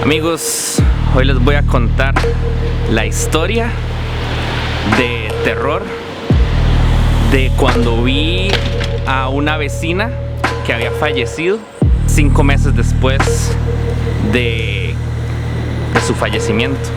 Amigos, hoy les voy a contar la historia de terror de cuando vi a una vecina que había fallecido 5 meses después de su fallecimiento.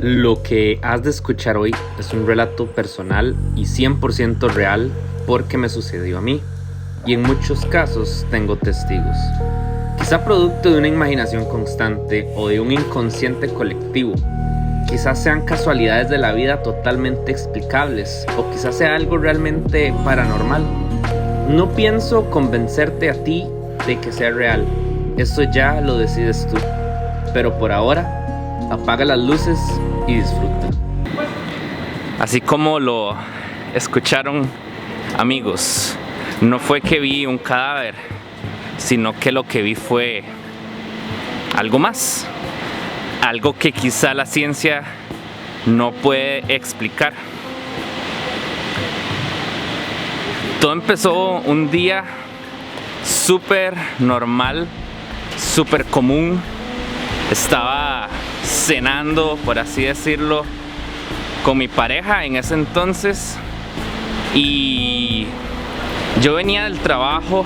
Lo que has de escuchar hoy es un relato personal y 100% real porque me sucedió a mí, y en muchos casos tengo testigos. Quizá producto de una imaginación constante o de un inconsciente colectivo. Quizás sean casualidades de la vida totalmente explicables, o quizás sea algo realmente paranormal. No pienso convencerte a ti de que sea real, esto ya lo decides tú. Pero por ahora, apaga las luces y disfruta. Así como lo escucharon, amigos, no fue que vi un cadáver, sino que lo que vi fue algo más, algo que quizá la ciencia no puede explicar. Todo empezó un día súper normal, súper común. Estaba cenando, por así decirlo, con mi pareja en ese entonces, y yo venía del trabajo.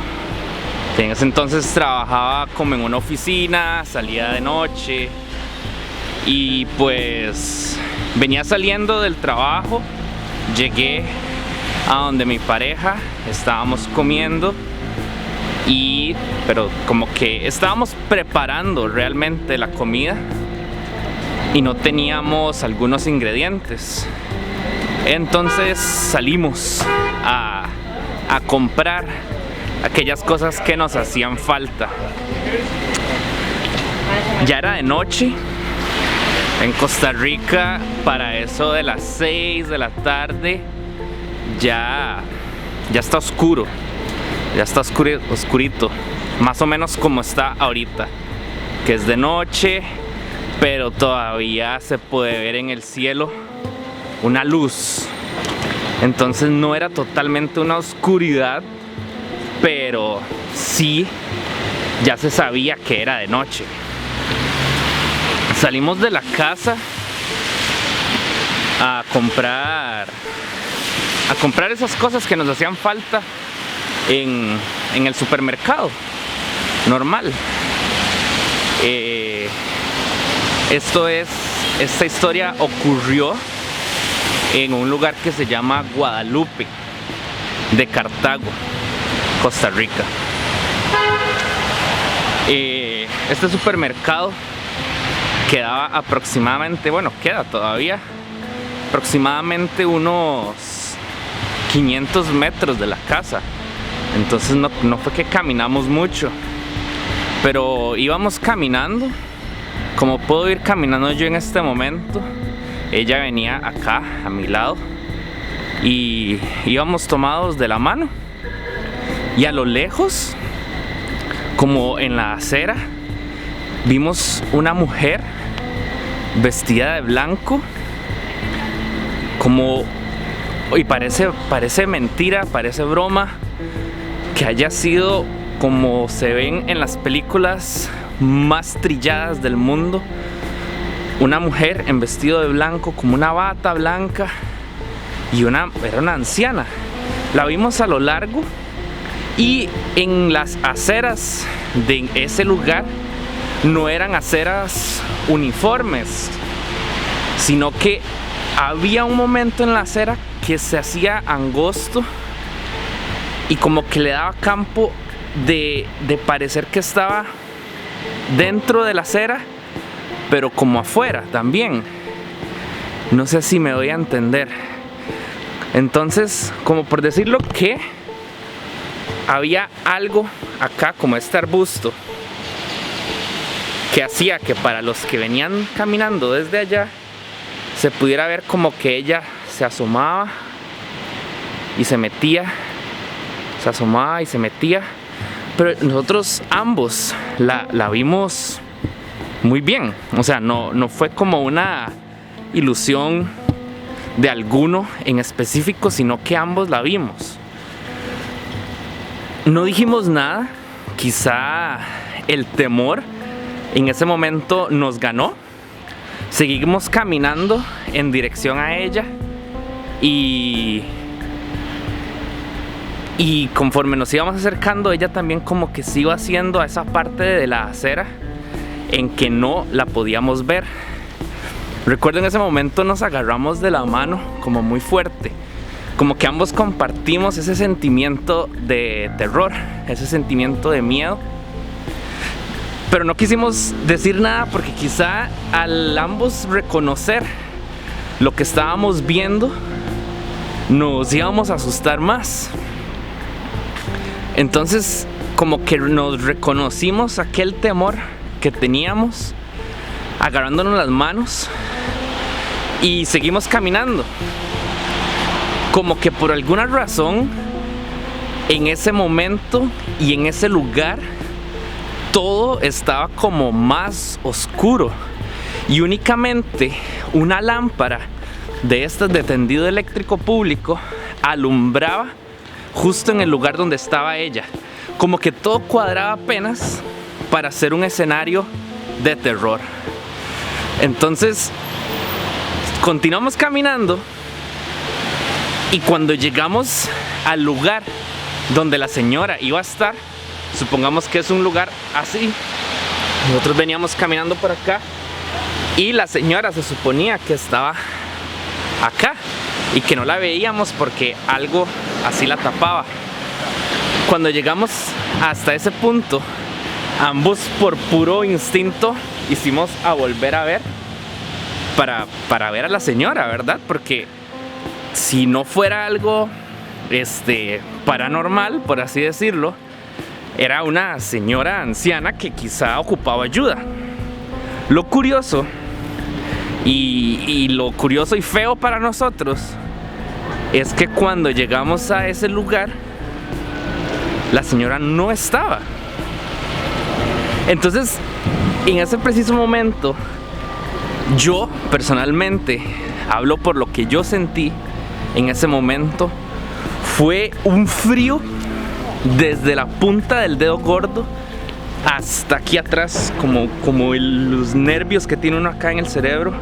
En ese entonces trabajaba como en una oficina, salía de noche, y pues venía saliendo del trabajo, llegué a donde mi pareja, estábamos comiendo, pero como que estábamos preparando realmente la comida y no teníamos algunos ingredientes. Entonces salimos a comprar aquellas cosas que nos hacían falta. Ya era de noche. En Costa Rica, para eso de las 6 de la tarde, ya está oscuro. Ya está oscurito, más o menos como está ahorita, que es de noche, pero todavía se puede ver en el cielo una luz. Entonces no era totalmente una oscuridad, pero sí ya se sabía que era de noche. Salimos de la casa a comprar esas cosas que nos hacían falta en el supermercado normal. Esta historia ocurrió en un lugar que se llama Guadalupe de Cartago, Costa Rica. Este supermercado quedaba aproximadamente, queda todavía aproximadamente unos 500 metros de la casa. Entonces no fue que caminamos mucho, pero íbamos caminando, como puedo ir caminando yo en este momento. Ella venía acá a mi lado y íbamos tomados de la mano, y a lo lejos, como en la acera, vimos una mujer vestida de blanco, y parece mentira, parece broma que haya sido como se ven en las películas más trilladas del mundo, una mujer en vestido de blanco, como una bata blanca, y era una anciana. La vimos a lo largo, y en las aceras de ese lugar no eran aceras uniformes, sino que había un momento en la acera que se hacía angosto y como que le daba campo de parecer que estaba dentro de la acera, pero como afuera también. No sé si me doy a entender. Entonces, como por decirlo, que había algo acá, como este arbusto, que hacía que para los que venían caminando desde allá se pudiera ver como que ella se asomaba y se metía, se asomaba y se metía, pero nosotros ambos la vimos muy bien. O sea, no fue como una ilusión de alguno en específico, sino que ambos la vimos. No dijimos nada, quizá el temor en ese momento nos ganó. Seguimos caminando en dirección a ella y conforme nos íbamos acercando, ella también como que se iba haciendo a esa parte de la acera en que no la podíamos ver. Recuerdo en ese momento nos agarramos de la mano como muy fuerte, como que ambos compartimos ese sentimiento de terror, ese sentimiento de miedo. Pero no quisimos decir nada porque quizá al ambos reconocer lo que estábamos viendo, nos íbamos a asustar más. Entonces, como que nos reconocimos aquel temor que teníamos, agarrándonos las manos y seguimos caminando. Como que por alguna razón, en ese momento y en ese lugar, todo estaba como más oscuro y únicamente una lámpara de estas de tendido eléctrico público alumbraba justo en el lugar donde estaba ella. Como que todo cuadraba apenas para hacer un escenario de terror. Entonces continuamos caminando y cuando llegamos al lugar donde la señora iba a estar, supongamos que es un lugar así, nosotros veníamos caminando por acá y la señora se suponía que estaba acá y que no la veíamos porque algo así la tapaba. Cuando llegamos hasta ese punto, ambos por puro instinto hicimos a volver a ver para ver a la señora, ¿verdad? Porque si no fuera algo paranormal, por así decirlo, era una señora anciana que quizá ocupaba ayuda. Lo curioso y lo curioso y feo para nosotros es que cuando llegamos a ese lugar, la señora no estaba. Entonces, en ese preciso momento, yo personalmente hablo por lo que yo sentí en ese momento. Fue un frío desde la punta del dedo gordo hasta aquí atrás, como los nervios que tiene uno acá en el cerebro.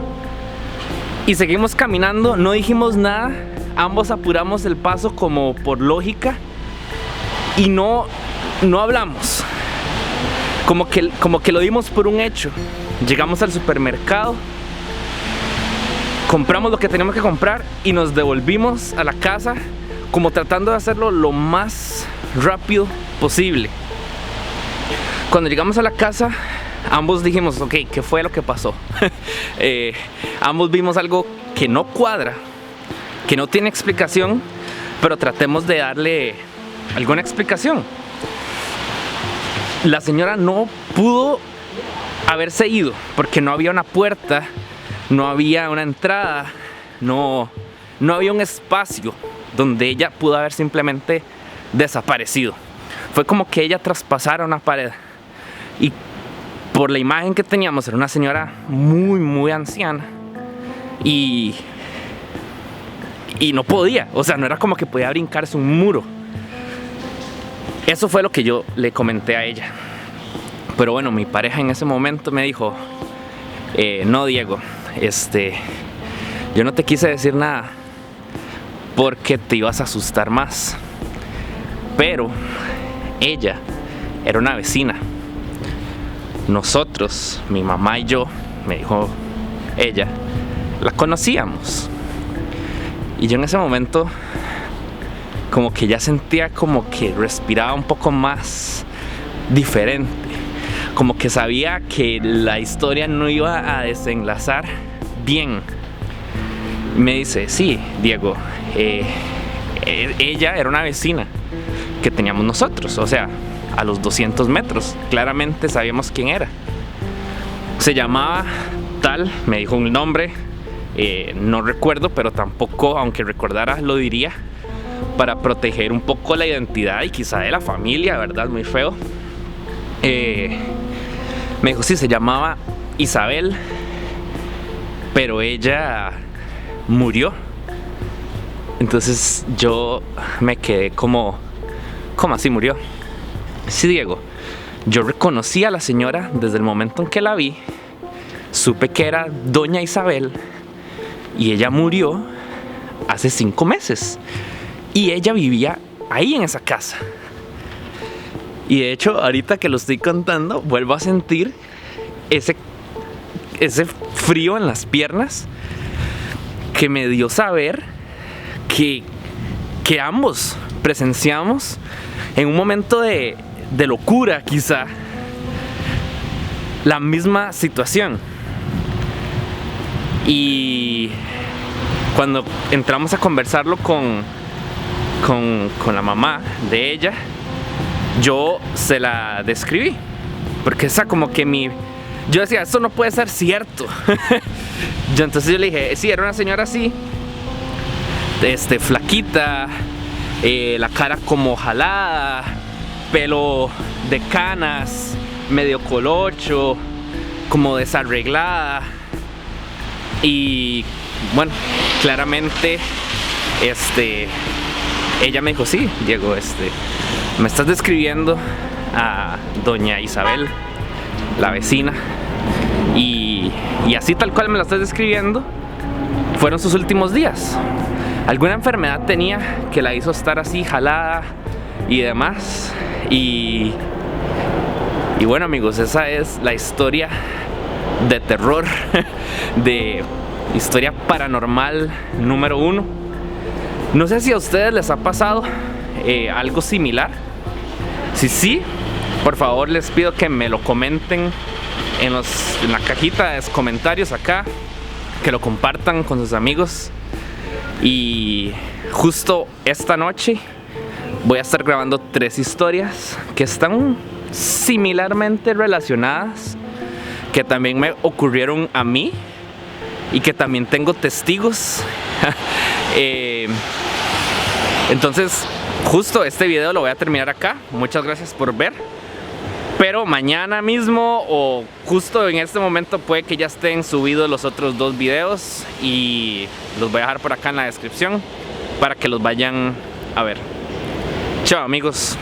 Y seguimos caminando, no dijimos nada, ambos apuramos el paso como por lógica y no hablamos. Como que lo dimos por un hecho. Llegamos al supermercado, compramos lo que teníamos que comprar y nos devolvimos a la casa, como tratando de hacerlo lo más rápido posible. Cuando llegamos a la casa, ambos dijimos, ok, ¿qué fue lo que pasó? Ambos vimos algo que no cuadra, que no tiene explicación, pero tratemos de darle alguna explicación. La señora no pudo haberse ido porque no había una puerta, no había una entrada, no había un espacio donde ella pudo haber simplemente desaparecido. Fue como que ella traspasara una pared. Y por la imagen que teníamos, era una señora muy, muy anciana. Y no podía, o sea, no era como que podía brincarse un muro. Eso fue lo que yo le comenté a ella. Pero bueno, mi pareja en ese momento me dijo, no, Diego, yo no te quise decir nada porque te ibas a asustar más. Pero ella era una vecina. Nosotros, mi mamá y yo, me dijo ella, la conocíamos. Y yo en ese momento como que ya sentía como que respiraba un poco más diferente. Como que sabía que la historia no iba a desenlazar bien. Me dice, sí, Diego, ella era una vecina que teníamos nosotros, o sea, a los 200 metros. Claramente sabíamos quién era. Se llamaba tal, me dijo un nombre, no recuerdo, pero tampoco, aunque recordara, lo diría para proteger un poco la identidad y quizá de la familia, ¿verdad? Muy feo. Me dijo, sí, se llamaba Isabel, pero ella murió. Entonces yo me quedé como, ¿cómo así murió? Sí, Diego, yo reconocí a la señora desde el momento en que la vi, supe que era doña Isabel y ella murió hace 5 meses y ella vivía ahí en esa casa. Y de hecho, ahorita que lo estoy contando, vuelvo a sentir ese frío en las piernas que me dio saber que ambos presenciamos en un momento de locura, quizá, la misma situación. Y cuando entramos a conversarlo con la mamá de ella, yo se la describí, porque esa como que yo decía, esto no puede ser cierto. Entonces yo le dije, sí, era una señora así, flaquita, la cara como jalada, pelo de canas, medio colocho, como desarreglada. Y bueno, claramente ella me dijo, sí, Diego, me estás describiendo a doña Isabel, la vecina, y así tal cual me la estás describiendo fueron sus últimos días. Alguna enfermedad tenía que la hizo estar así jalada y demás. Y bueno, amigos, esa es la historia de terror, de historia paranormal número 1. No sé si a ustedes les ha pasado algo similar. Si sí, por favor les pido que me lo comenten en la cajita de comentarios acá, que lo compartan con sus amigos. Y justo esta noche voy a estar grabando 3 historias que están similarmente relacionadas, que también me ocurrieron a mí y que también tengo testigos. Entonces justo este video lo voy a terminar acá. Muchas gracias por ver. Pero mañana mismo o justo en este momento puede que ya estén subidos los otros 2 videos y los voy a dejar por acá en la descripción para que los vayan a ver. Chao, amigos.